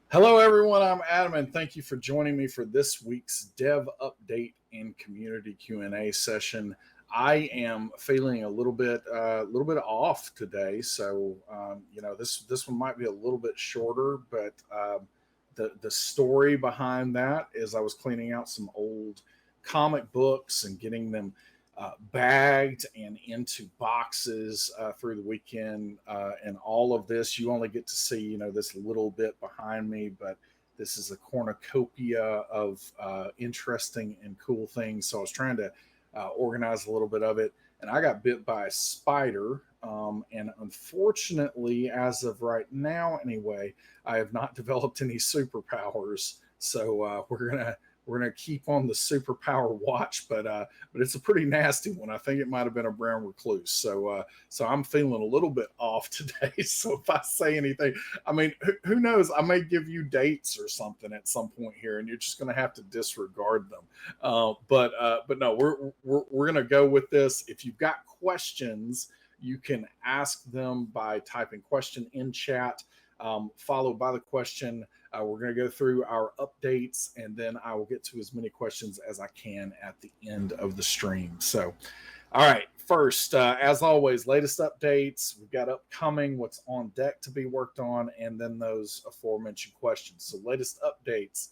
Hello, everyone. I'm Adam, and thank you for joining me for this week's Dev Update and Community Q&A session. I am feeling a little bit off today, so this one might be a little bit shorter. But the story behind that is I was cleaning out some old comic books and getting them bagged and into boxes through the weekend. And all of this, you only get to see, this little bit behind me, but this is a cornucopia of interesting and cool things. So I was trying to organize a little bit of it, and I got bit by a spider. And unfortunately, as of right now, anyway, I have not developed any superpowers. So we're gonna keep on the superpower watch, but it's a pretty nasty one. I think it might have been a brown recluse. So I'm feeling a little bit off today. So if I say anything, I mean, who knows? I may give you dates or something at some point here, and you're just going to have to disregard them. But no, we're going to go with this. If you've got questions, you can ask them by typing question in chat, followed by the question. We're going to go through our updates, and then I will get to as many questions as I can at the end of the stream. So, all right, first, as always, latest updates. We've got upcoming, what's on deck to be worked on, and then those aforementioned questions. So, latest updates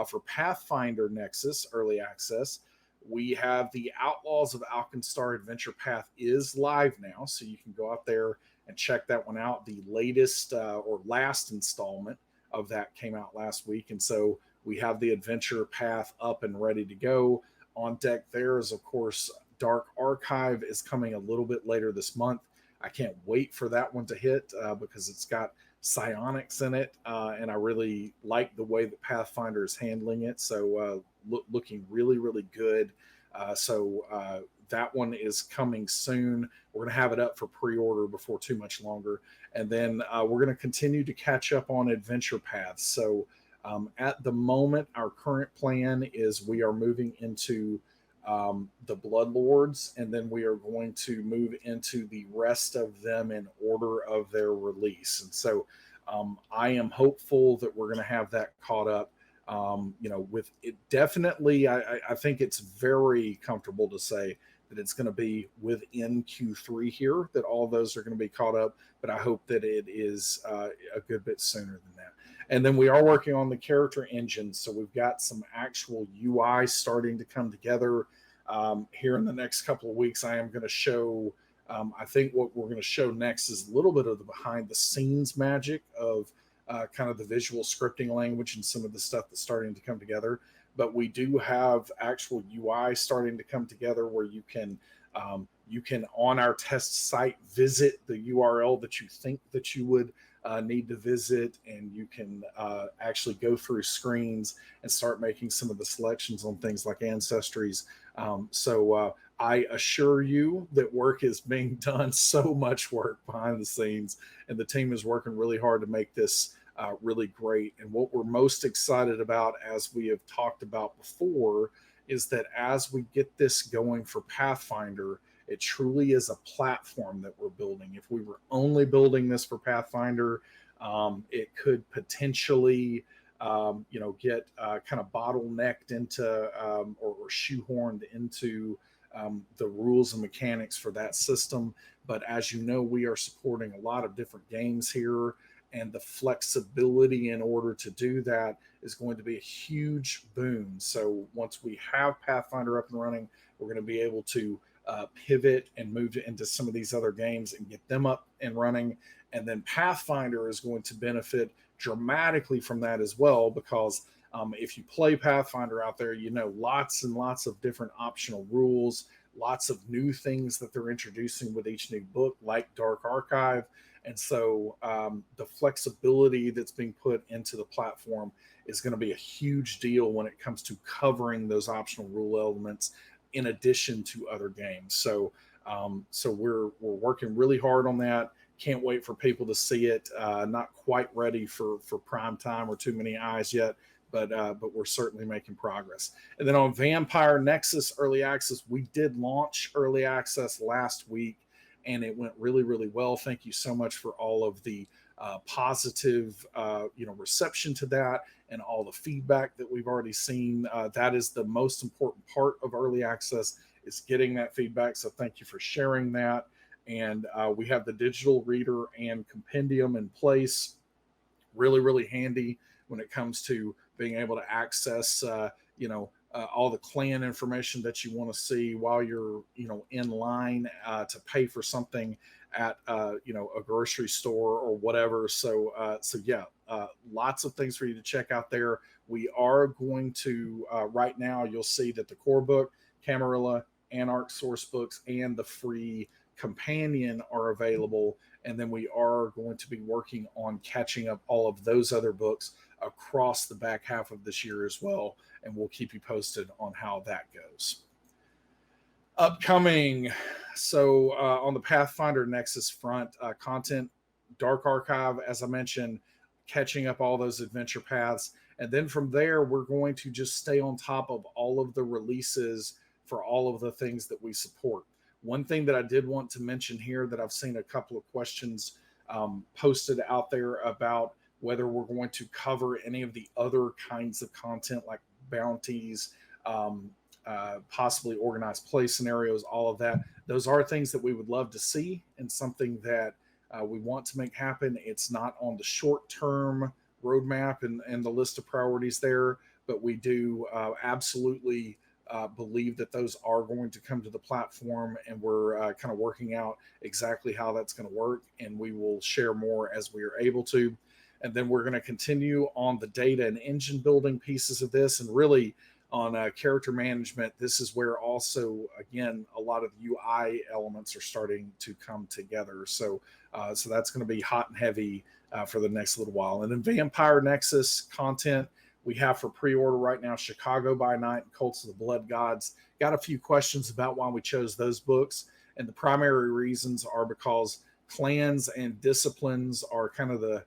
for Pathfinder Nexus Early Access. We have the Outlaws of Alkenstar Adventure Path is live now, so you can go out there and check that one out. The latest or last installment of that came out last week, and so we have the adventure path up and ready to go. On deck there is, of course, Dark Archive is coming a little bit later this month. I can't wait for that one to hit because it's got psionics in it, and I really like the way that Pathfinder is handling it. So looking really, really good. That one is coming soon. We're going to have it up for pre-order before too much longer. And then we're going to continue to catch up on adventure paths. So at the moment, our current plan is we are moving into the Bloodlords, and then we are going to move into the rest of them in order of their release. And so I am hopeful that we're going to have that caught up. With it, definitely, I think it's very comfortable to say that it's going to be within Q3 here, that all those are going to be caught up, but I hope that it is a good bit sooner than that. And then we are working on the character engine, so we've got some actual UI starting to come together here in the next couple of weeks. I am going to show, I think what we're going to show next is a little bit of the behind the scenes magic of kind of the visual scripting language and some of the stuff that's starting to come together. But we do have actual UI starting to come together where you can on our test site visit the URL that you think that you would need to visit, and you can actually go through screens and start making some of the selections on things like ancestries. I assure you that work is being done, so much work behind the scenes, and the team is working really hard to make this really great. And what we're most excited about, as we have talked about before, is that as we get this going for Pathfinder, it truly is a platform that we're building. If we were only building this for Pathfinder, it could potentially get kind of bottlenecked into or shoehorned into the rules and mechanics for that system. But as you know, we are supporting a lot of different games here, and the flexibility in order to do that is going to be a huge boon. So once we have Pathfinder up and running, we're going to be able to pivot and move into some of these other games and get them up and running. And then Pathfinder is going to benefit dramatically from that as well, because if you play Pathfinder out there, lots and lots of different optional rules, lots of new things that they're introducing with each new book, like Dark Archive. And so the flexibility that's being put into the platform is going to be a huge deal when it comes to covering those optional rule elements in addition to other games. So we're working really hard on that. Can't wait for people to see it. Not quite ready for prime time or too many eyes yet, but we're certainly making progress. And then on Vampire Nexus Early Access, we did launch Early Access last week, and it went really, really well. Thank you so much for all of the positive, reception to that, and all the feedback that we've already seen. That is the most important part of early access, is getting that feedback. So thank you for sharing that. And we have the digital reader and compendium in place. Really, really handy when it comes to being able to access, all the clan information that you want to see while you're, in line to pay for something at, a grocery store or whatever. So yeah, lots of things for you to check out there. We are going to, right now, you'll see that the core book, Camarilla, Anarch source books, and the free companion are available. And then we are going to be working on catching up all of those other books across the back half of this year as well. And we'll keep you posted on how that goes. Upcoming. So on the Pathfinder Nexus front, content, Dark Archive, as I mentioned, catching up all those adventure paths. And then from there, we're going to just stay on top of all of the releases for all of the things that we support. One thing that I did want to mention here, that I've seen a couple of questions posted out there about whether we're going to cover any of the other kinds of content like bounties, possibly organized play scenarios, all of that. Those are things that we would love to see, and something that we want to make happen. It's not on the short-term roadmap and the list of priorities there, but we do absolutely believe that those are going to come to the platform, and we're kind of working out exactly how that's going to work, and we will share more as we are able to. And then we're going to continue on the data and engine building pieces of this, and really on character management. This is where also, again, a lot of UI elements are starting to come together. So that's going to be hot and heavy for the next little while. And then Vampire Nexus content we have for pre-order right now, Chicago by Night and Cults of the Blood Gods. Got a few questions about why we chose those books. And the primary reasons are because clans and disciplines are kind of the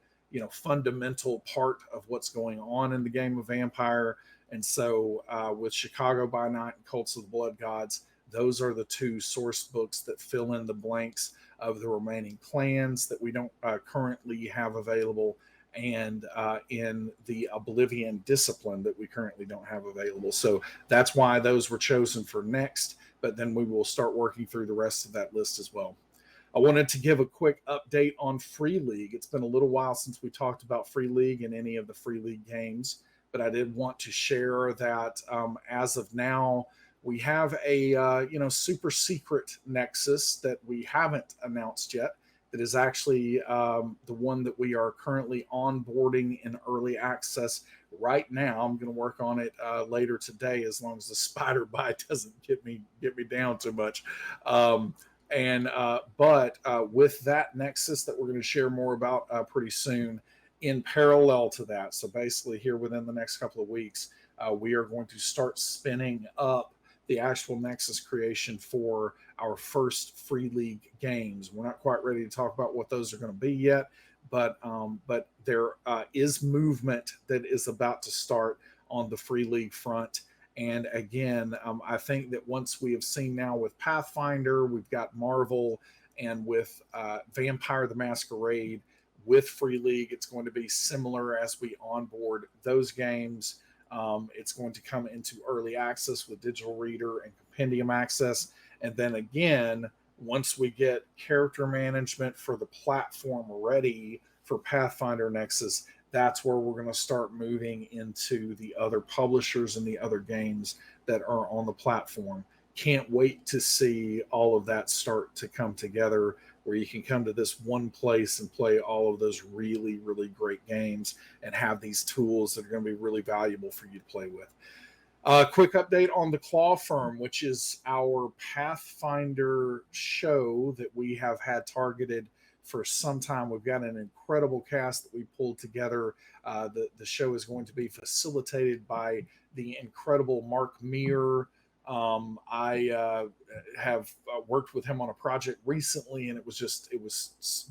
fundamental part of what's going on in the game of Vampire. And so with Chicago by Night and Cults of the Blood Gods, those are the two source books that fill in the blanks of the remaining clans that we don't currently have available, and in the Oblivion discipline that we currently don't have available. So that's why those were chosen for next, but then we will start working through the rest of that list as well. I wanted to give a quick update on Free League. It's been a little while since we talked about Free League and any of the Free League games, but I did want to share that as of now, we have a super secret Nexus that we haven't announced yet. That is actually the one that we are currently onboarding in early access right now. I'm going to work on it later today, as long as the spider bite doesn't get me down too much. But with that Nexus that we're going to share more about pretty soon, in parallel to that, so basically here within the next couple of weeks, we are going to start spinning up the actual Nexus creation for our first Free League games. We're not quite ready to talk about what those are going to be yet, but there is movement that is about to start on the Free League front. And again, I think that once we have seen now with Pathfinder, we've got Marvel, and with Vampire the Masquerade, with Free League, it's going to be similar as we onboard those games. It's going to come into early access with digital reader and compendium access. And then again, once we get character management for the platform ready for Pathfinder Nexus, that's where we're going to start moving into the other publishers and the other games that are on the platform. Can't wait to see all of that start to come together, where you can come to this one place and play all of those really, really great games and have these tools that are going to be really valuable for you to play with. Quick update on the Claw Firm, which is our Pathfinder show that we have had targeted for some time. We've got an incredible cast that we pulled together. The show is going to be facilitated by the incredible Mark Meir. I have worked with him on a project recently, and it was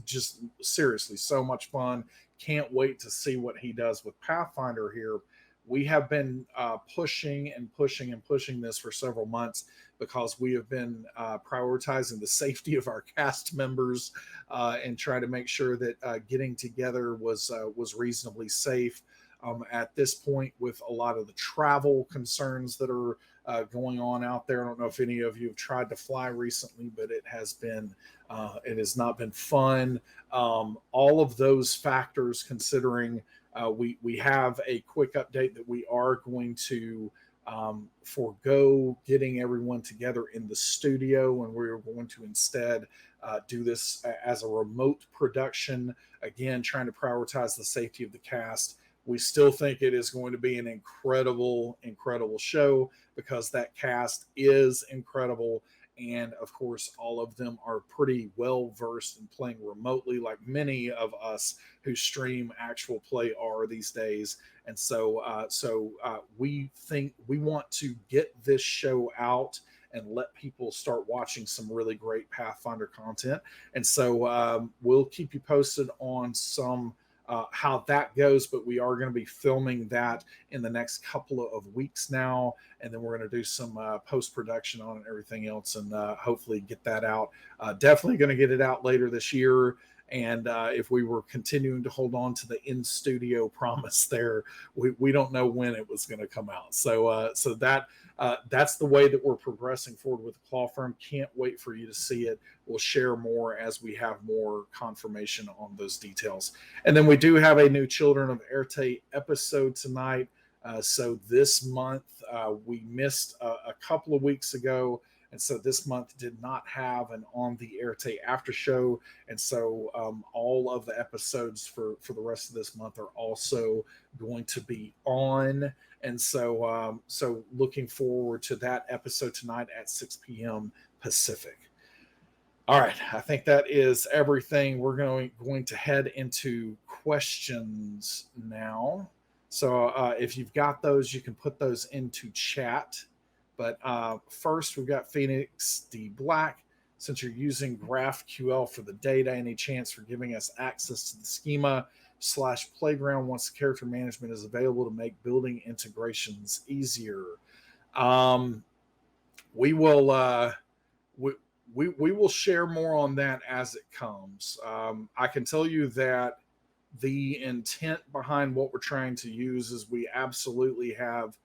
just seriously so much fun. Can't wait to see what he does with Pathfinder here. we have been pushing and pushing and pushing this for several months because we have been prioritizing the safety of our cast members and trying to make sure that getting together was reasonably safe. At this point, with a lot of the travel concerns that are going on out there, I don't know if any of you have tried to fly recently, but it has not been fun. All of those factors considering, we have a quick update that we are going to forego getting everyone together in the studio, and we're going to instead do this as a remote production. Again, trying to prioritize the safety of the cast. We still think it is going to be an incredible, incredible show because that cast is incredible. And of course, all of them are pretty well versed in playing remotely, like many of us who stream actual play are these days. And so we think we want to get this show out and let people start watching some really great Pathfinder content. And so we'll keep you posted on some how that goes, but we are going to be filming that in the next couple of weeks now, and then we're going to do some post-production on it and everything else, and hopefully get that out. Definitely going to get it out later this year, and if we were continuing to hold on to the in-studio promise there, we don't know when it was going to come out. So that's the way that we're progressing forward with the Claw Firm. Can't wait for you to see it. We'll share more as we have more confirmation on those details. And then we do have a new Children of Erte episode tonight. So this month, we missed a couple of weeks ago. And so this month did not have an On the Erte after show. And so all of the episodes for the rest of this month are also going to be on. And so looking forward to that episode tonight at 6 p.m. Pacific. All right, I think that is everything. We're going to head into questions now. So if you've got those, you can put those into chat. But first, we've got Phoenix D. Black. Since you're using GraphQL for the data, any chance for giving us access to the schema/playground once the character management is available to make building integrations easier? We will we will share more on that as it comes. I can tell you that the intent behind what we're trying to use is we absolutely have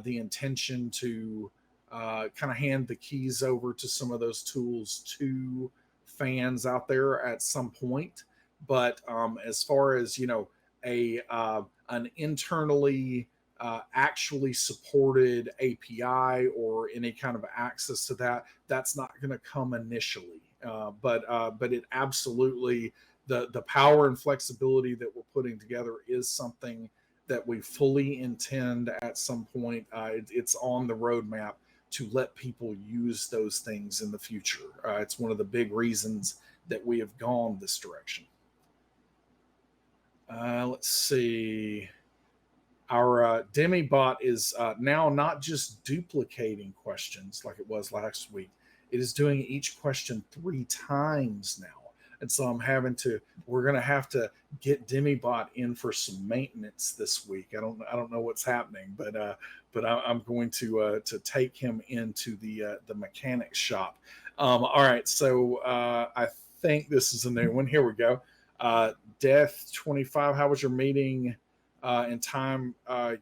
the intention to kind of hand the keys over to some of those tools to fans out there at some point. But as far as an internally actually supported API or any kind of access to that, that's not going to come initially. But it absolutely, the power and flexibility that we're putting together is something that we fully intend at some point. It's on the roadmap to let people use those things in the future. It's one of the big reasons that we have gone this direction. Let's see. Our Demibot is now not just duplicating questions like it was last week. It is doing each question 3 times now. And so we're going to have to get Demibot in for some maintenance this week. I don't know what's happening, but I'm going to take him into the mechanic shop. All right. So I think this is a new one. Here we go. Death 25. How was your meeting in time?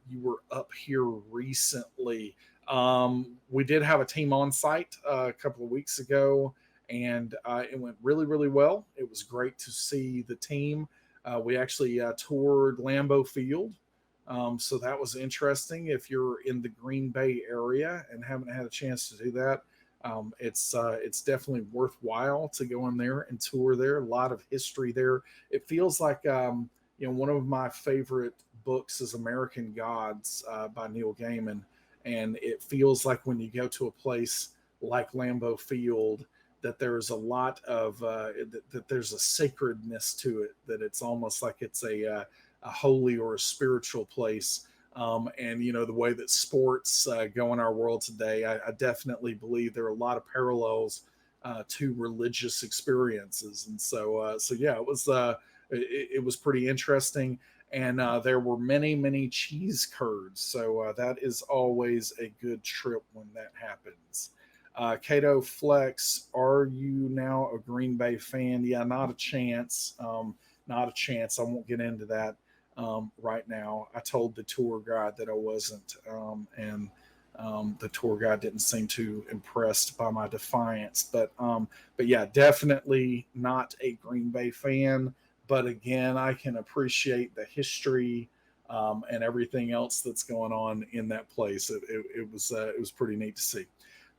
You were up here recently. We did have a team on site a couple of weeks ago, and it went really, really well. It was great to see the team. We actually toured Lambeau Field, so that was interesting. If you're in the Green Bay area and haven't had a chance to do that, it's definitely worthwhile to go in there and tour there. A lot of history there. It feels like one of my favorite books is American Gods by Neil Gaiman, and it feels like when you go to a place like Lambeau Field, that there's a lot of that there's a sacredness to it, that it's almost like it's a holy or a spiritual place. And the way that sports go in our world today, I definitely believe there are a lot of parallels to religious experiences. And so yeah, it was pretty interesting. and there were many cheese curds. So that is always a good trip when that happens. Cato Flex, are you now a Green Bay fan? Yeah, not a chance. Not a chance. I won't get into that right now. I told the tour guide that I wasn't, and the tour guide didn't seem too impressed by my defiance. But yeah, definitely not a Green Bay fan. But again, I can appreciate the history and everything else that's going on in that place. It was pretty neat to see.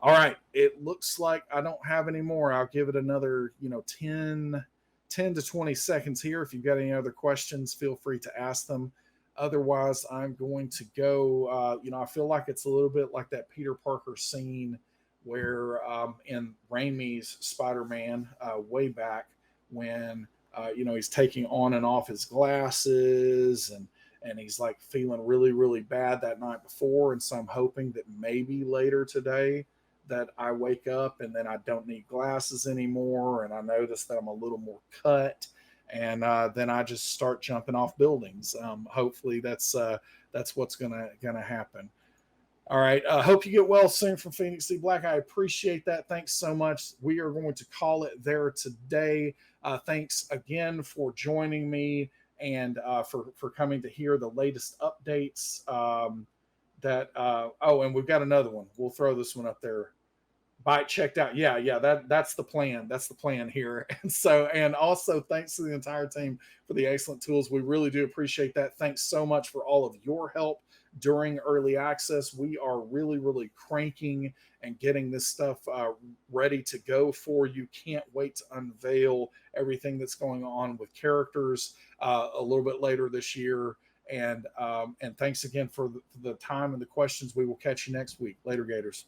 All right, it looks like I don't have any more. I'll give it another 10 to 20 seconds here. If you've got any other questions, feel free to ask them. Otherwise, I'm going to go. I feel like it's a little bit like that Peter Parker scene where in Raimi's Spider-Man way back when he's taking on and off his glasses and he's like feeling really bad that night before, and so I'm hoping that maybe later today that I wake up and then I don't need glasses anymore, and I notice that I'm a little more cut, and then I just start jumping off buildings. Hopefully that's what's gonna happen. All right. Hope you get well soon from Phoenix C Black. I appreciate that. Thanks so much. We are going to call it there today. Thanks again for joining me and for coming to hear the latest updates. And we've got another one. We'll throw this one up there. Bite checked out. Yeah, that's the plan. That's the plan here. And also thanks to the entire team for the excellent tools. We really do appreciate that. Thanks so much for all of your help during early access. We are really cranking and getting this stuff ready to go for you. Can't wait to unveil everything that's going on with characters a little bit later this year. And thanks again for the time and the questions. We will catch you next week. Later, Gators.